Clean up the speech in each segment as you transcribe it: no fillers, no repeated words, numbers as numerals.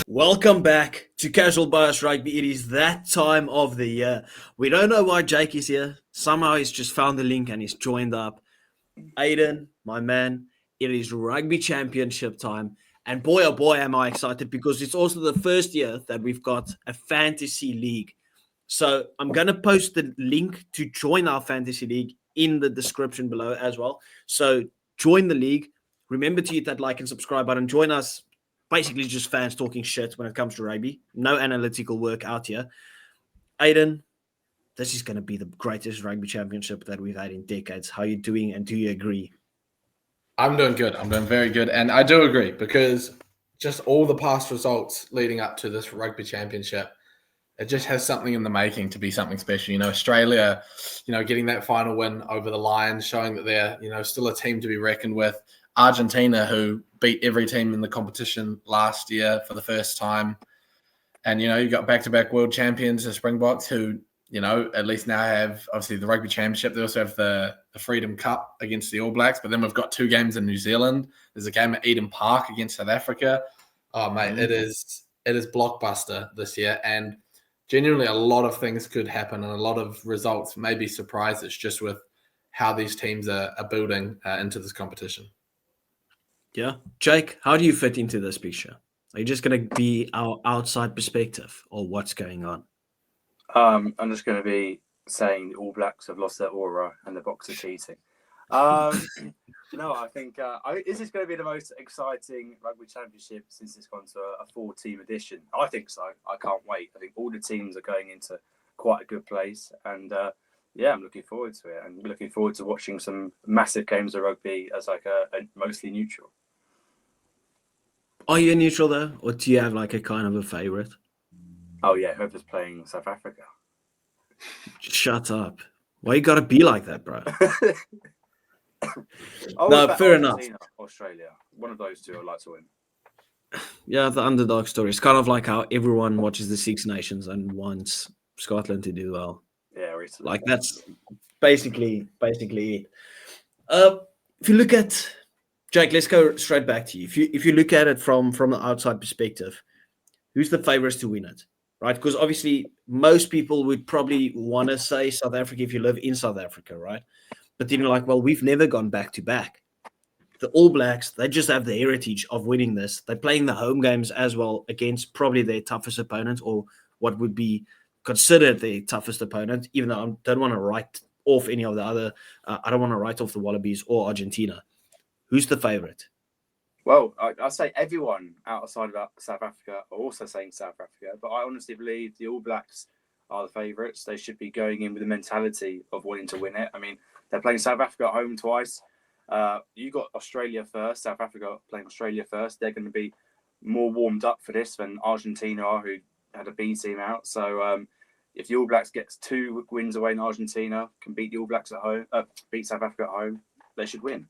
Welcome back to Casual Bias Rugby. It is that time of the year. We don't know why Jake is here. Somehow he's just found the link and he's joined up. Aiden, my man, it is Rugby Championship time. And boy, oh boy, am I excited because it's also the first year that we've got a fantasy league. So I'm going to post the link to join our fantasy league in the description below as well. So join the league. Remember to hit that like and subscribe button. Join us. Basically just fans talking shit when it comes to rugby. No analytical work out here. Aiden, this is going to be the greatest rugby championship that we've had in decades. How are you doing and do you agree? I'm doing good. I'm doing very good. And I do agree because just all the past results leading up to this rugby championship, it just has something in the making to be something special. You know, Australia, getting that final win over the Lions, showing that they're, still a team to be reckoned with. Argentina, who beat every team in the competition last year for the first time. And, you got back-to-back world champions, the Springboks, who, at least now have, obviously, the Rugby Championship. They also have the Freedom Cup against the All Blacks. But then we've got 2 games in New Zealand. There's a game at Eden Park against South Africa. Oh, mate, it is blockbuster this year. And genuinely, a lot of things could happen and a lot of results may be surprises just with how these teams are building into this competition. Yeah. Jake, how do you fit into this picture? Are you just going to be our outside perspective or what's going on? I'm just going to be saying the All Blacks have lost their aura and the Boks are cheating. No, I think this is going to be the most exciting rugby championship since it's gone to a 4-team edition. I think so. I can't wait. I think all the teams are going into quite a good place. And I'm looking forward to it. I'm looking forward to watching some massive games of rugby as like a mostly neutral. Are you a neutral though? Or do you have like a kind of a favorite? Oh yeah, whoever's playing South Africa. Shut up. Why you got to be like that, bro? No, fair enough. Australia. One of those two I'd like to win. Yeah, the underdog story. It's kind of like how everyone watches the Six Nations and wants Scotland to do well. Yeah, recently. Like that's basically it. If you look at Jake, let's go straight back to you. If you look at it from the outside perspective, who's the favourites to win it, right? Because obviously most people would probably want to say South Africa if you live in South Africa, right? But then you're like, well, we've never gone back to back. The All Blacks, they just have the heritage of winning this. They're playing the home games as well against probably their toughest opponent or what would be considered their toughest opponent, even though I don't want to write off any of the other. I don't want to write off the Wallabies or Argentina. Who's the favourite? Well, I say everyone outside of South Africa are also saying South Africa, but I honestly believe the All Blacks are the favourites. They should be going in with the mentality of wanting to win it. I mean, they're playing South Africa at home twice. You got Australia first. South Africa playing Australia first. They're going to be more warmed up for this than Argentina are, who had a B team out. So if the All Blacks gets 2 wins away in Argentina, can beat the All Blacks at home, beat South Africa at home, they should win.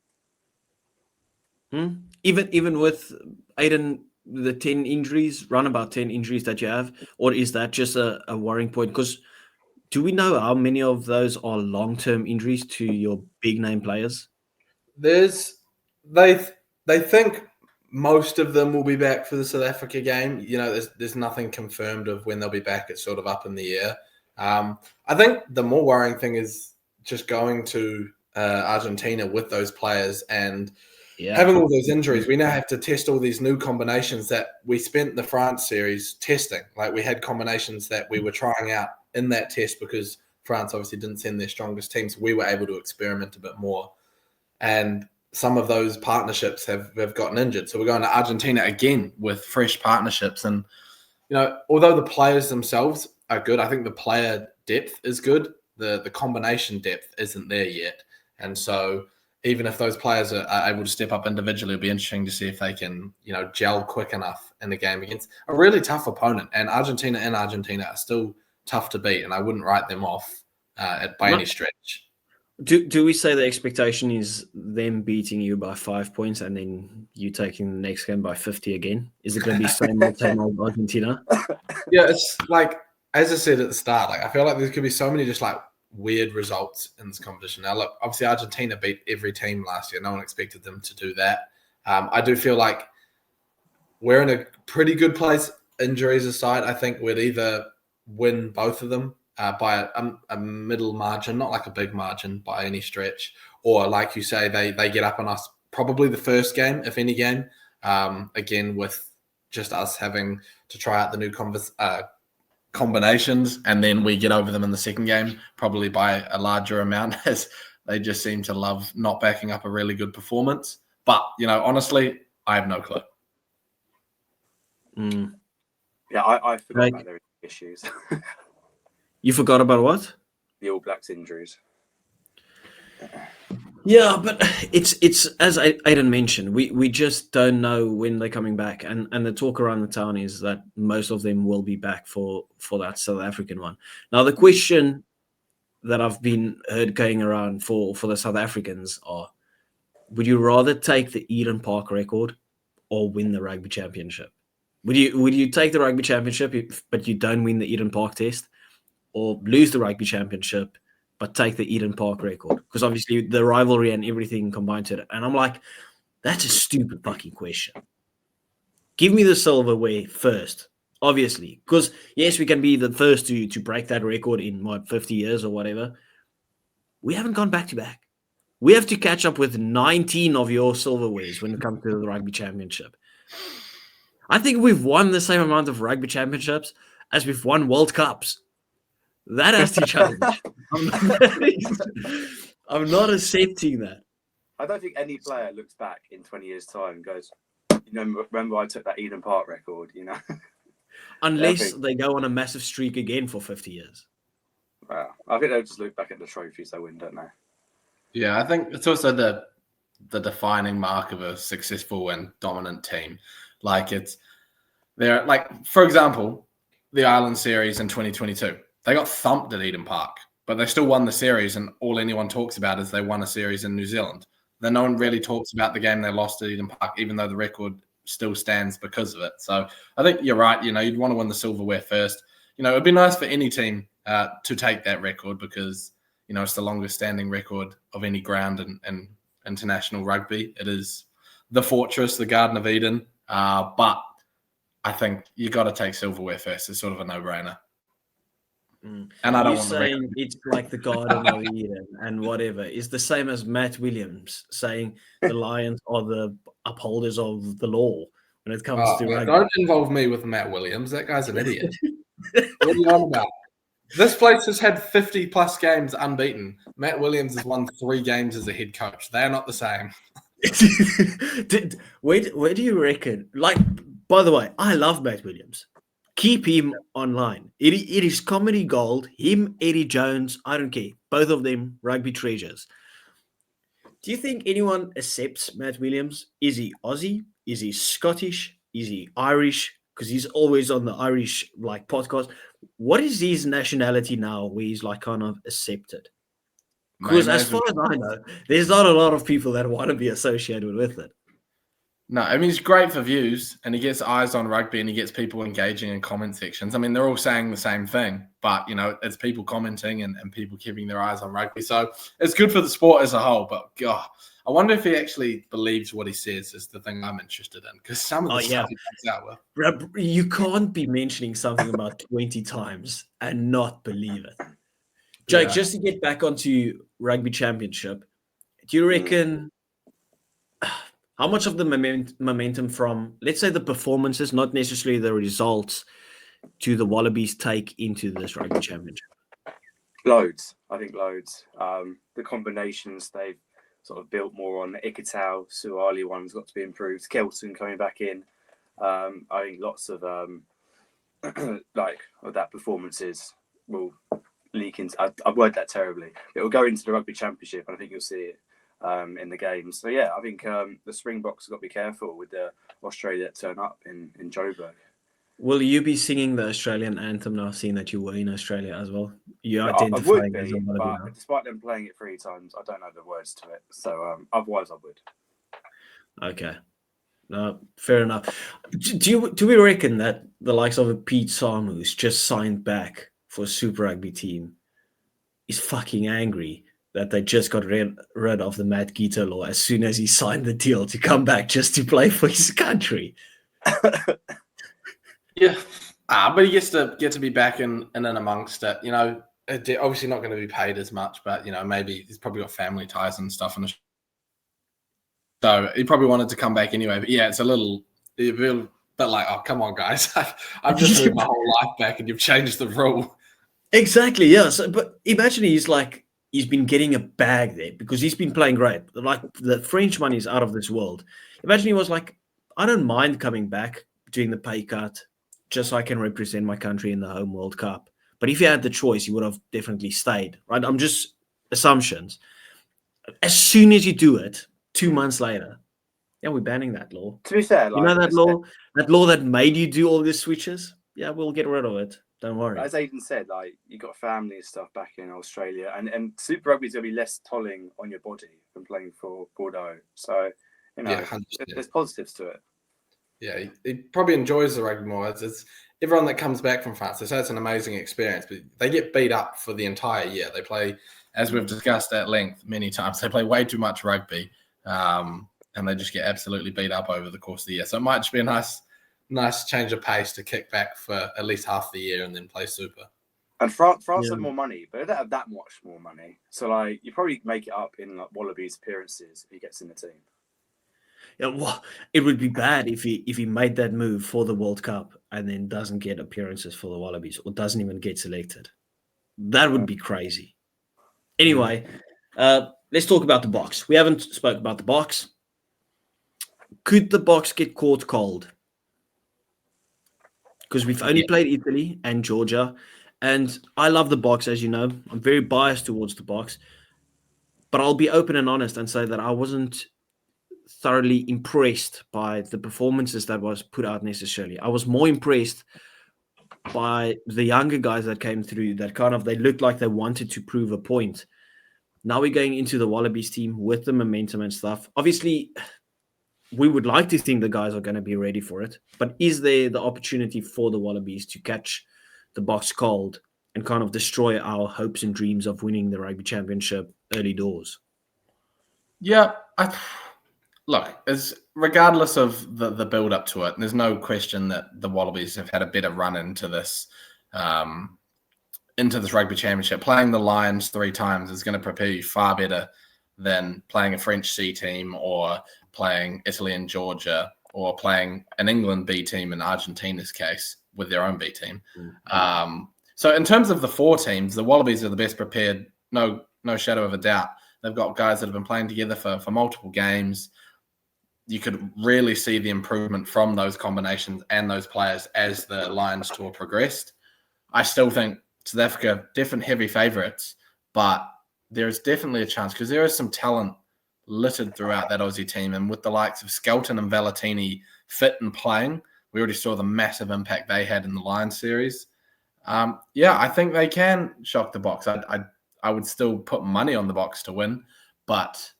Even with Aiden, the 10 injuries, run about 10 injuries that you have, or is that just a worrying point? Because do we know how many of those are long-term injuries to your big name players? They think most of them will be back for the South Africa game. There's nothing confirmed of when they'll be back. It's sort of up in the air. I think the more worrying thing is just going to Argentina with those players and having all those injuries. We now have to test all these new combinations that we spent the France series testing. Like we had combinations that we were trying out in that test because France obviously didn't send their strongest team. So we were able to experiment a bit more. And some of those partnerships have gotten injured. So we're going to Argentina again with fresh partnerships. And, although the players themselves are good, I think the player depth is good. The combination depth isn't there yet. And so even if those players are able to step up individually, it'll be interesting to see if they can, gel quick enough in the game against a really tough opponent. And Argentina are still tough to beat, and I wouldn't write them off by any stretch. Do we say the expectation is them beating you by 5 points and then you taking the next game by 50 again? Is it going to be same old Argentina? Yeah, it's like, as I said at the start, like I feel like there could be so many just like weird results in this competition. Now, look, obviously Argentina beat every team last year. No one expected them to do that. I do feel like we're in a pretty good place, injuries aside. I think we'd either win both of them by a middle margin, not like a big margin by any stretch, or like you say, they get up on us probably the first game, if any game, again, with just us having to try out the new combinations, and then we get over them in the second game, probably by a larger amount, as they just seem to love not backing up a really good performance. But, honestly, I have no clue. Yeah, I forgot about their issues. You forgot about what? The All Blacks injuries. Yeah, but it's as Aidan mentioned, we just don't know when they're coming back, and the talk around the town is that most of them will be back for that South African one. Now, the question that I've been heard going around for the South Africans are: would you rather take the Eden Park record or win the Rugby Championship? Would you take the Rugby Championship but you don't win the Eden Park Test, or lose the Rugby Championship but take the Eden Park record? Because obviously the rivalry and everything combined to it. And I'm like, that's a stupid fucking question. Give me the silverware first, obviously. Because, yes, we can be the first to break that record in, 50 years or whatever. We haven't gone back to back. We have to catch up with 19 of your silverwares when it comes to the Rugby Championship. I think we've won the same amount of Rugby Championships as we've won World Cups. That has to change. I'm not accepting that. I don't think any player looks back in 20 years' time and goes, remember I took that Eden Park record, Unless they go on a massive streak again for 50 years. Wow. I think they'll just look back at the trophies they win, don't they? Yeah, I think it's also the defining mark of a successful and dominant team. For example, the Ireland series in 2022. They got thumped at Eden Park, but they still won the series, and all anyone talks about is they won a series in New Zealand. Then no one really talks about the game they lost at Eden Park, even though the record still stands because of it. So I think you're right. You'd want to win the silverware first. It'd be nice for any team to take that record because, it's the longest standing record of any ground in international rugby. It is the fortress, the Garden of Eden. But I think you got to take silverware first. It's sort of a no-brainer. And I don't want saying it's like the Garden of Eden and whatever is the same as Matt Williams saying the Lions are the upholders of the law when it comes to rugby. Don't involve me with Matt Williams. That guy's an idiot. What are you on about? This place has had 50 plus games unbeaten. Matt Williams has won 3 games as a head coach. They are not the same. Where do you reckon? By the way, I love Matt Williams. Keep him online. It is comedy gold. Him, Eddie Jones, I don't care. Both of them, rugby treasures. Do you think anyone accepts Matt Williams? Is he Aussie? Is he Scottish? Is he Irish? Because he's always on the Irish podcast. What is his nationality now where he's kind of accepted? Because as far as I know, there's not a lot of people that want to be associated with it. No, I mean, he's great for views and he gets eyes on rugby and he gets people engaging in comment sections. I mean, they're all saying the same thing, but, it's people commenting and people keeping their eyes on rugby. So it's good for the sport as a whole. But, God, I wonder if he actually believes what he says is the thing I'm interested in because some of the stuff he comes out with. You can't be mentioning something about 20 times and not believe it. Jake, just to get back onto Rugby Championship, do you reckon... How much of the momentum from, let's say, the performances, not necessarily the results, do the Wallabies take into this Rugby Championship? Loads. I think loads. The combinations they've sort of built more on. Ikitau, Suali one's got to be improved. Kelton coming back in. I think lots of that performances will leak into. I've worded that terribly. It will go into the Rugby Championship, and I think you'll see it. In the games. So, I think the Springboks have got to be careful with the Australia that turn up in Joburg. Will you be singing the Australian anthem now, seeing that you were in Australia as well? I would be, but despite them playing it 3 times, I don't know the words to it. So, otherwise I would. Okay. No, fair enough. Do we reckon that the likes of a Pete Samu's just signed back for a Super Rugby team is fucking angry that they just got rid of the Matt Gita law as soon as he signed the deal to come back just to play for his country. Yeah. But he gets to be back in and amongst it. You know, obviously not going to be paid as much, but, you know, maybe he's probably got family ties and stuff. So he probably wanted to come back anyway. But yeah, it's a little bit like, oh, come on, guys. I've just moved my whole life back and you've changed the rule. Exactly, yeah. So, but imagine he's been getting a bag there because he's been playing great. Like the French money is out of this world. Imagine he was like, I don't mind coming back, doing the pay cut, just so I can represent my country in the home World Cup. But if he had the choice, he would have definitely stayed, right? I'm just assumptions. As soon as you do it, 2 months later, yeah, we're banning that law. To be fair, You know that law that made you do all these switches? Yeah, we'll get rid of it. Don't worry. As Aidan said, like you got family and stuff back in Australia, and Super Rugby is going to be less tolling on your body than playing for Bordeaux. So, you know, there's positives to it. Yeah, he probably enjoys the rugby more. It's everyone that comes back from France. They say it's an amazing experience, but they get beat up for the entire year. They play, as we've discussed at length many times, they play way too much rugby, and they just get absolutely beat up over the course of the year. So it might just be a nice change of pace to kick back for at least half the year and then play Super. And France have more money, but they don't have that much more money. So like you probably make it up in like Wallabies appearances if he gets in the team. Yeah, well, it would be bad if he made that move for the World Cup and then doesn't get appearances for the Wallabies or doesn't even get selected. That would be crazy. Anyway, let's talk about the box. We haven't spoke about the box. Could the box get caught cold? Because we've only played Italy and Georgia, and I love the box, as you know. I'm very biased towards the box, but I'll be open and honest and say that I wasn't thoroughly impressed by the performances that was put out necessarily. I was more impressed by the younger guys that came through that they looked like they wanted to prove a point. Now we're going into the Wallabies team with the momentum and stuff. Obviously, we would like to think the guys are going to be ready for it, but is there the opportunity for the Wallabies to catch the box cold and kind of destroy our hopes and dreams of winning the rugby championship early doors? Yeah, look, regardless of the build up to it, there's no question that the Wallabies have had a better run into this rugby championship. Playing the Lions 3 times is going to prepare you far better than playing a French C team or playing Italy and Georgia or playing an England B team in Argentina's case with their own B team. Mm-hmm. So in terms of the 4 teams, the Wallabies are the best prepared, no shadow of a doubt. They've got guys that have been playing together for multiple games. You could really see the improvement from those combinations and those players as the Lions tour progressed. I still think South Africa, definitely heavy favourites, but there's definitely a chance because there is some talent littered throughout that Aussie team. And with the likes of Skelton and Valentini fit and playing, we already saw the massive impact they had in the Lions series. I think they can shock the box. I would still put money on the box to win, but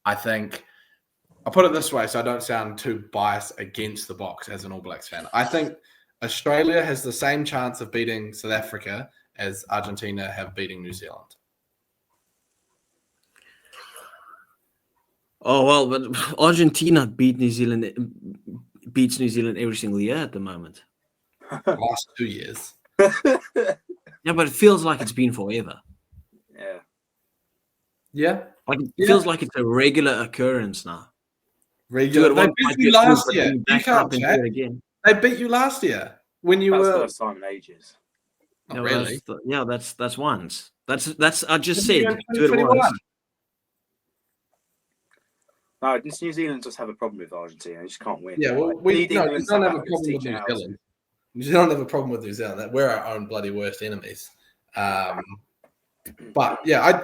I think I'll put it this way so I don't sound too biased against the box as an All Blacks fan. I think Australia has the same chance of beating South Africa as Argentina have beating New Zealand. Oh, well, but Argentina beats New Zealand every single year at the moment. Last 2 years. Yeah, but it feels like it's been forever. Yeah. Like it feels like it's a regular occurrence now. Regular. They beat you last year. You can't chat. Again. They beat you last year when you were. First time in ages. Not really. That's once. That's I just said. Do it once. No, New Zealand just have a problem with Argentina. They just can't win. Yeah, well, we don't have a problem with New Zealand. New Zealand have a problem with New Zealand. We're our own bloody worst enemies. But yeah,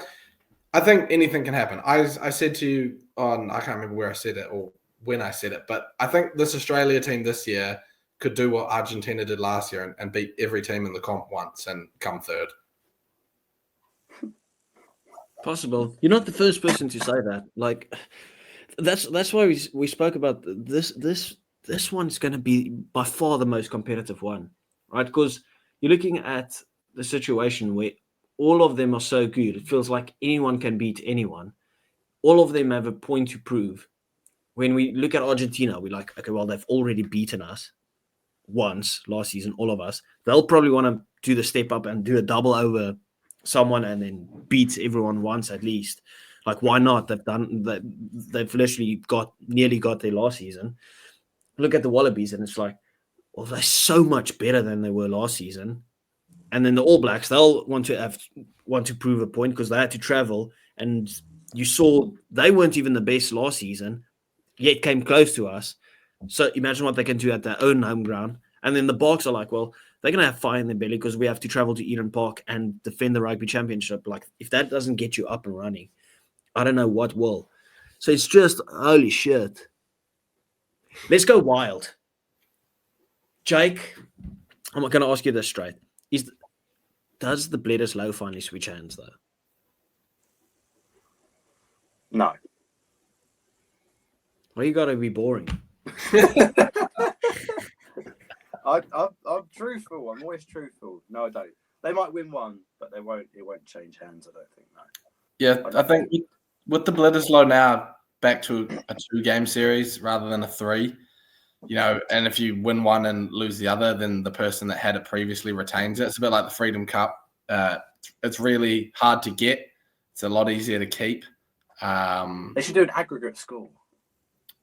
I think anything can happen. I said to you I can't remember where I said it or when I said it, but I think this Australia team this year could do what Argentina did last year and beat every team in the comp once and come third. Possible. You're not the first person to say that. Like, that's why we spoke about this one's going to be by far the most competitive one, right? Because you're looking at the situation where all of them are so good. It feels like anyone can beat anyone. All of them have a point to prove. When we look at Argentina, we're like, okay, well, they've already beaten us once last season, all of us. They'll probably want to do the step up and do a double over someone and then beat everyone once at least. Like, why not? They've done that. They've literally nearly got there last season. Look at the Wallabies, and it's like, well, they're so much better than they were last season. And then the All Blacks, they'll want to prove a point because they had to travel. And you saw they weren't even the best last season, yet came close to us. So imagine what they can do at their own home ground. And then the Barks are like, well, they're going to have fire in their belly because we have to travel to Eden Park and defend the Rugby Championship. Like, if that doesn't get you up and running, I don't know what will. So it's just, holy shit. Let's go wild. Jake, I'm going to ask you this straight. Does the Bledisloe finally switch hands, though? No. Well, you got to be boring. I'm truthful. I'm always truthful. No, I don't. They might win one, but it won't change hands, I don't think, no. Yeah, I think with the Bledisloe now back to a 2-game series rather than a 3, and if you win one and lose the other, then the person that had it previously retains it. It's a bit like the Freedom Cup. It's really hard to get. It's a lot easier to keep. They should do an aggregate score.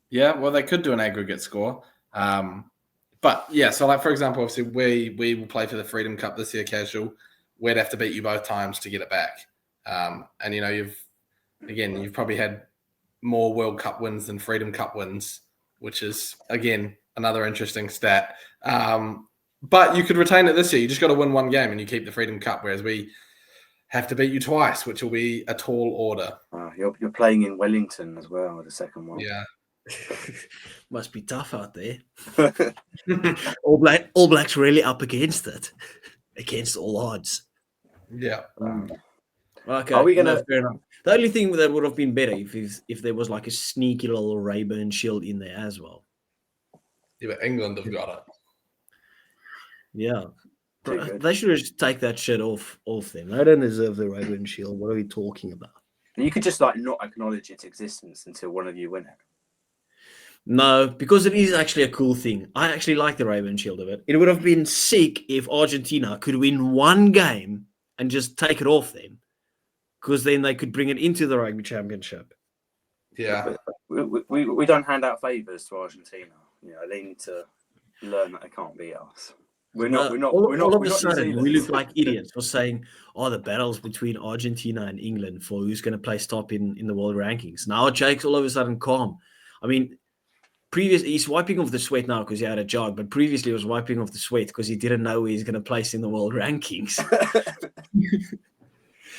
Yeah, well, they could do an aggregate score. But yeah, so like for example, obviously we will play for the Freedom Cup this year casual. We'd have to beat you both times to get it back. And you've probably had more World Cup wins than Freedom Cup wins, which is again another interesting stat. But you could retain it this year. You just got to win one game and you keep the Freedom Cup, whereas we have to beat you twice, which will be a tall order. You're playing in Wellington as well, the second one. Yeah. Must be tough out there. All Blacks really up against it, against all odds. Yeah. Okay. Are we gonna? No, fair enough. The only thing that would have been better if there was like a sneaky little Rayburn shield in there as well. Yeah, but England have got it. Yeah. They should just take that shit off them. They don't deserve the Rayburn shield. What are we talking about? You could just not acknowledge its existence until one of you win it. No, because it is actually a cool thing. I actually like the Rayburn shield of it. It would have been sick if Argentina could win one game and just take it off them, because then they could bring it into the Rugby Championship. Yeah. We don't hand out favours to Argentina. They need to learn that they can't beat us. All of a sudden, we look like idiots for saying, the battles between Argentina and England for who's going to place top in the world rankings. Now Jake's all of a sudden calm. I mean, he's wiping off the sweat now because he had a jog, but previously he was wiping off the sweat because he didn't know where he's going to place in the world rankings.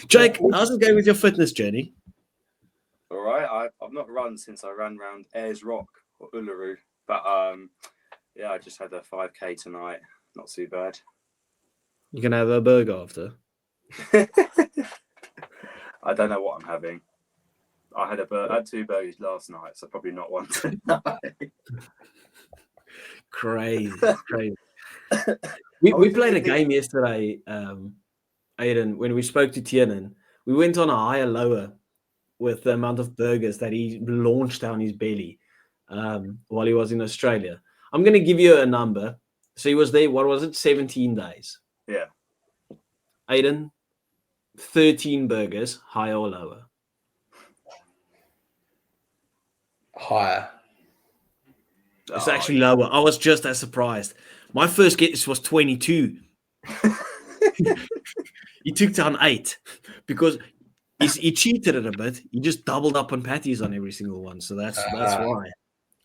Jake, how's it going with your fitness journey? All right. I've not run since I ran around Ayers Rock or Uluru, but I just had a 5K tonight. Not too bad. You can have a burger after. I don't know what I'm having. I had 2 burgers last night, so probably not one tonight. Crazy. We played a game yesterday, Aiden, when we spoke to Tiernan. We went on a higher lower with the amount of burgers that he launched down his belly while he was in Australia. I'm going to give you a number. So he was there, 17 days? Yeah. Aiden, 13 burgers, higher or lower? Higher. It's actually lower. I was just as surprised. My first guess was 22. He took down 8 because he cheated it a bit. He just doubled up on patties on every single one. So that's why.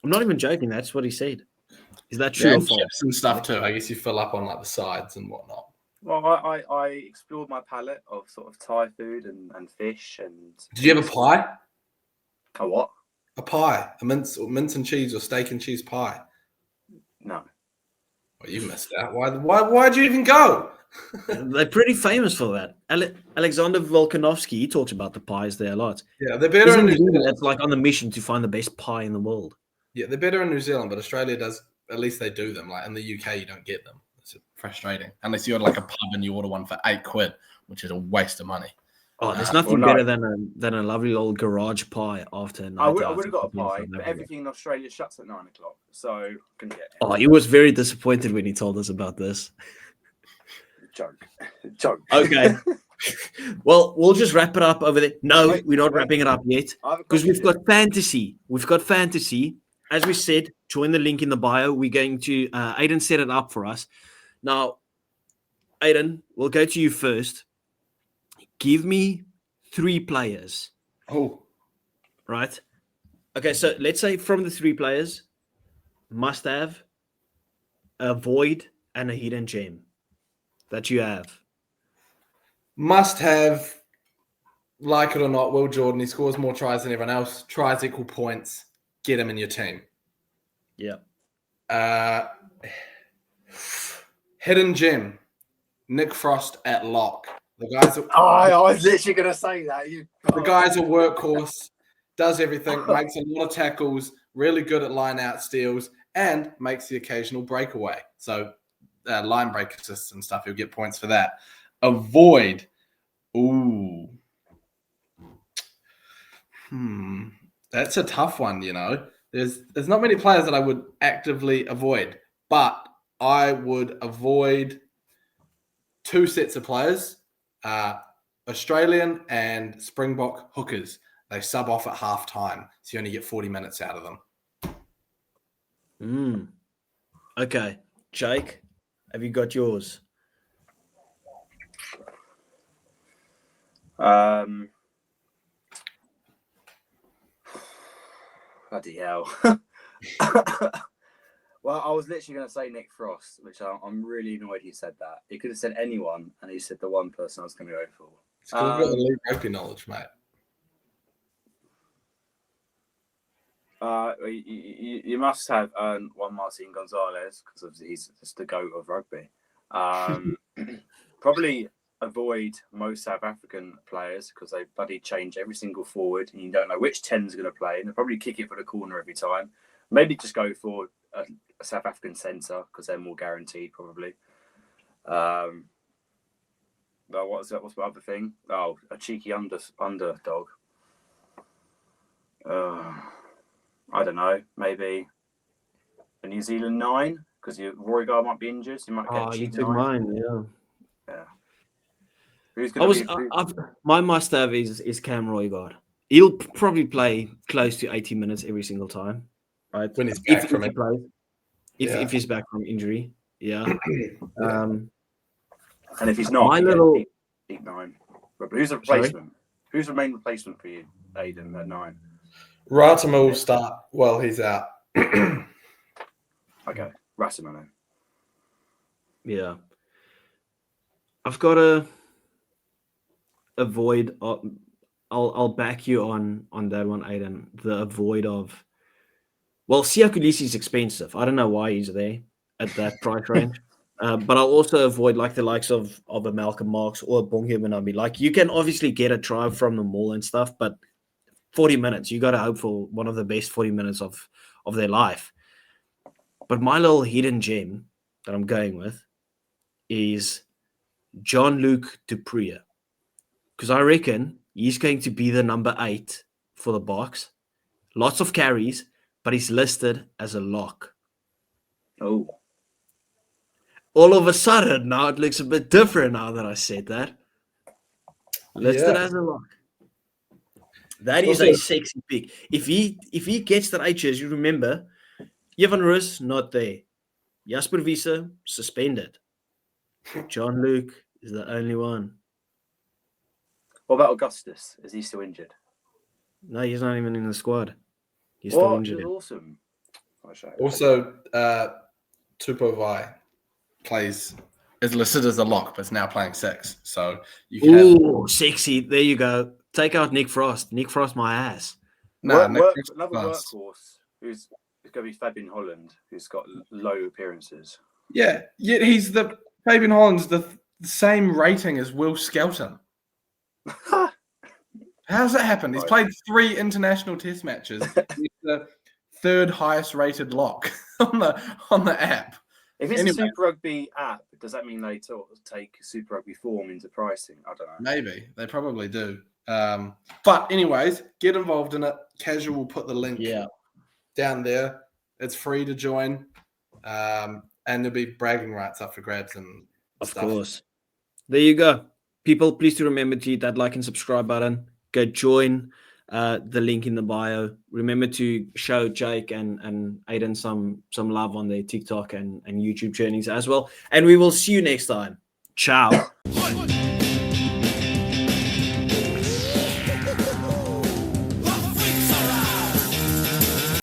I'm not even joking. That's what he said. Is that true or false? Chips and stuff too. I guess you fill up on like the sides and whatnot. Well, I explored my palate of sort of Thai food and fish. And did you have a pie? A what? A pie, a mince and cheese or steak and cheese pie. No. Well, you missed out. Why'd you even go? They're pretty famous for that. Alexander Volkanovsky, he talks about the pies there a lot. Yeah, they're better in New Zealand. That's like on the mission to find the best pie in the world. Yeah, they're better in New Zealand, but Australia does. At least they do them. Like in the UK, you don't get them. It's frustrating unless you go to like a pub and you order one for £8, which is a waste of money. Oh, there's nothing better than a lovely old garage pie after a night out. I would have got a pie, but everything in Australia shuts at 9 o'clock, so I couldn't get it. Oh, he was very disappointed when he told us about this. Joke. Okay. Well, we'll just wrap it up over there. No, we're not wrapping it up yet because we've got fantasy. We've got fantasy. As we said, join the link in the bio. We're going to, Aiden set it up for us. Now, Aiden, we'll go to you first. Give me 3 players. Oh. Right. Okay, so let's say from the 3 players, must have, a void, and a hidden gem that you have. Must have, like it or not, Will Jordan. He scores more tries than everyone else. Tries equal points. Get him in your team. Yeah. Hidden gem. Nick Frost at lock. The guys. I was literally going to say that. The guy's a workhorse. Does everything. Makes a lot of tackles. Really good at line-out steals. And makes the occasional breakaway. So line break assists and stuff. He'll get points for that. Avoid. Ooh. That's a tough one, you know. There's not many players that I would actively avoid, but I would avoid 2 sets of players, Australian and Springbok hookers. They sub off at half time, so you only get 40 minutes out of them. Okay. Jake, have you got yours? Bloody hell. Well, I was literally going to say Nick Frost, which I'm really annoyed he said that. He could have said anyone, and he said the one person I was going to go for. Still got the elite rugby knowledge, mate. You must have earned one Martin Gonzalez because he's just the GOAT of rugby. Probably avoid most South African players because they bloody change every single forward and you don't know which 10's going to play and they'll probably kick it for the corner every time. Maybe just go for a South African centre because they're more guaranteed probably. But what's the other thing? Oh, a cheeky underdog. I don't know. Maybe a New Zealand 9 because Roy Gard might be injured. So you might get a cheeky 9. Mine, yeah. Yeah. My must-have is Cam Roygaard. He'll probably play close to 80 minutes every single time, right? When he's back from it. If he's back from injury, yeah. And if he's not, eat 9. But who's the replacement? Sorry? Who's the main replacement for you, Aiden, at 9? Ratama will start while he's out. Okay, Ratama then. Yeah. I've got to avoid. I'll back you on that one, Aiden. The avoid of. Well, Siya Kolisi is expensive. I don't know why he's there at that price range. But I'll also avoid like the likes of a Malcolm Marks or a Bongi Manabi. Like you can obviously get a try from them all and stuff, but 40 minutes, you got to hope for one of the best 40 minutes of their life. But my little hidden gem that I'm going with is Jean-Luc Dupree, because I reckon he's going to be the number 8 for the box. Lots of carries, but he's listed as a lock. Oh. All of a sudden, now it looks a bit different now that I said that. Listed as a lock. That is a sexy pick. If he gets that 8 years, you remember, Evan Roos not there. Jasper Wiese suspended. Jean-Luc is the only one. What about Augustus? Is he still injured? No, he's not even in the squad. He's still injured. He's awesome. Also, Tupo Vai is listed as a lock, but is now playing 6. So you can sexy. There you go. Take out Nick Frost. Nick Frost, my ass. No, another workhorse who's going to be Fabian Holland, who's got low appearances. Yeah, he's Fabian Holland's the same rating as Will Skelton. How's that happened? He's played 3 international test matches. He's the 3rd highest rated lock on the app. If it's Anyway. a Super Rugby app, does that mean they take Super Rugby form into pricing? I don't know. Maybe they probably do. But anyways, get involved in it. Casual will put the link down there. It's free to join, and there'll be bragging rights up for grabs and Of stuff. course. There you go. People, please do remember to hit that like and subscribe button. Go join the link in the bio. Remember to show Jake and Aiden some love on their TikTok and YouTube journeys as well. And we will see you next time. Ciao.